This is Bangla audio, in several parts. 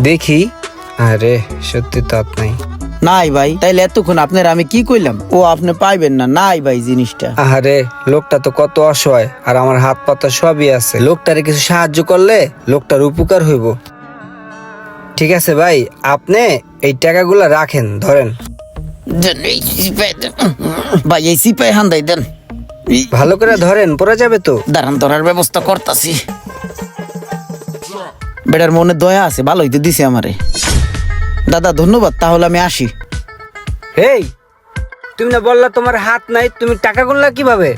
দেখি। আরে সত্যি তো হাত নাই। নাই ভাই, তাইলে এতক্ষণ আপনার আমি কি কইলাম? ও আপনি পাইবেন না, নাই ভাই জিনিসটা। আরে লোকটা তো কত অসহায়, আর আমার হাত পাতা সবই আছে। লোকটারে কিছু সাহায্য করলে লোকটার উপকার হইব। ঠিক আছে ভাই, আপনি এই টাকাগুলা রাখেন, ধরেন। দেন, এই সিপাই দেন। ভাই এই সিপাই হান্দাই দেন। ভালো করে ধরেন, পড়ে যাবে তো। দাঁড়ান, ধরার ব্যবস্থা করতাছি। বেটার মনে দয়া আছে, ভালো হইতে দিছে আমারে। দাদা ধন্যবাদ, তাহলে আমি আসি। এই, তুমি না বললা তোমার হাত নাই, তুমি টাকা গুনলা কিভাবে?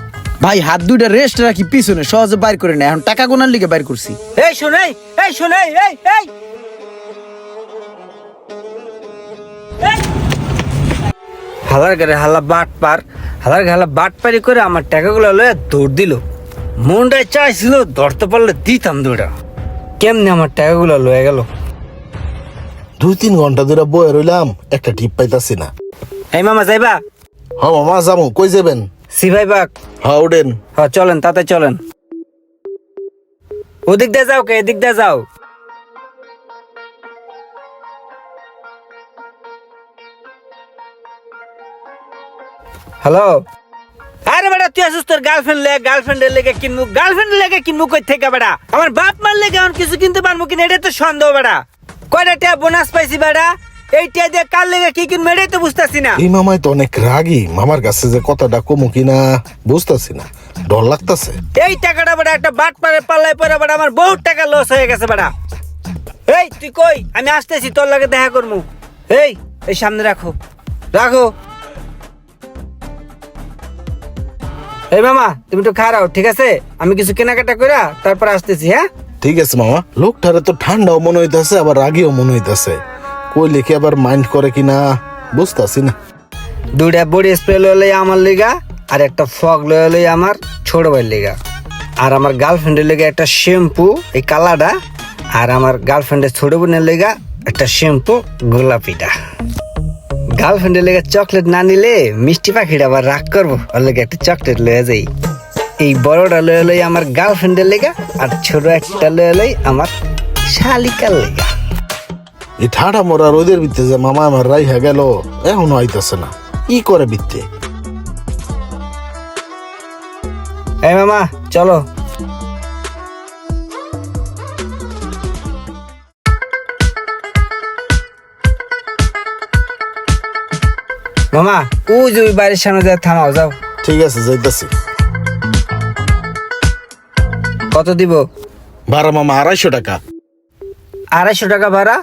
ভাই হাত দুইটা রেস্ট রাখি পিছনে, সহজে বাইর করে না, এখন টাকা গোনার লিগে বাইর করছি। এই শোনাই, এই শোনাই, এই এই হালার গাড়ি হালা বাট পার, হালার গালা বাট পারি করে আমার টাকাগুলো লয়ে দৌড় দিল। মনটায় চাইছিল ধরতে পারলে দিতাম দৌড়া। কেমনে আমার টাকাগুলো লয়ে গেল। 2-3 ঘন্টা ধরে বয়ে রইলাম, একটা টিপ পাইতাছি না। এই মামা যাইবা? হ মামা যাবো, কই যাবেন? সিভাই বাগ। হ্যাঁ উঠেন। হ্যাঁ চলেন, তাতে চলেন। ওদিক দিয়ে যাও কে, এদিক দিয়ে যাও। হ্যালো। আরে বেটা, তুই আসিস তোর গার্লফ্রেন্ডের লেগে কিনবো, গার্লফ্রেন্ডের লেগে কিনবো কই থেকে বেটা? আমার বাপ মার লেগে এখন কিছু কিনতে পারবো কিনা, এটা তো সন্দেহ বেটা। কয়টা টিয়া বোনাস পাইছি বেটা, এই টিয়া দিয়ে কার লেগে কি কিনবো এটাই তো বুঝতেছি না। এই মামাই তো অনেক রাগী, মামার কাছে যে কথাটা কমু কিনা বুঝতেছি না, ডর লাগতাছে। এই টাকাটা বেটা একটা বাট পারে পাল্লাই পরে বেটা আমার বহুত টাকা লস হয়ে গেছে বেটা। এই তুই কই? আমি আসতেছি, তোর লাগে দেখা করবো। এই এই সামনে রাখো, রাখো। এই মামা তুমি তো খারাও, ঠিক আছে? আমি কিছু কেনাকাটা কইরা তারপর আসতেছি। হ্যাঁ ঠিক আছে মামা। লোকটারে তো ঠান্ডাও মনে হইতাছে, আবার রাগিও মনে হইতাছে। কই লিখে আবার মাইন্ড করে কিনা বুঝতাছি না। দুইটা বডি স্প্রে লইলে আমার লিগা, আর একটা ফগ লইলে আমার ছোট ভাইয়ের লিগা, আর আমার গার্লফ্রেন্ডের লিগা একটা শ্যাম্পু এই কালাটা, আর আমার গার্লফ্রেন্ডের ছোট বোনের লিগা একটা শ্যাম্পু গোলাপিটা। গার্লফ্রেন্ডের লেগে চকলেট না নিলে মিষ্টি পাখিটা আবার রাগ করবো, ওর লেগে একটা চকলেট লয়ে যাই। এই বড়টা লয়ে লই আমার গার্লফ্রেন্ডের লেগা, আর ছোট একটা লয়ে লই আমার শালিকার লেগা। এই ঠাডা মরা রোদের ভিতরে যে মামা আমার রাইহা গেল, এখনো আইতাছে না। কি করে বিত্তে? এই মামা চলো। মামা ওই যে ওই বাড়ির সামনে যা থামাও, যাও। ঠিক আছে যাইতাছি। কত দিব? ভাড়া মামা 250 টাকা। 250 টাকা ভাড়া?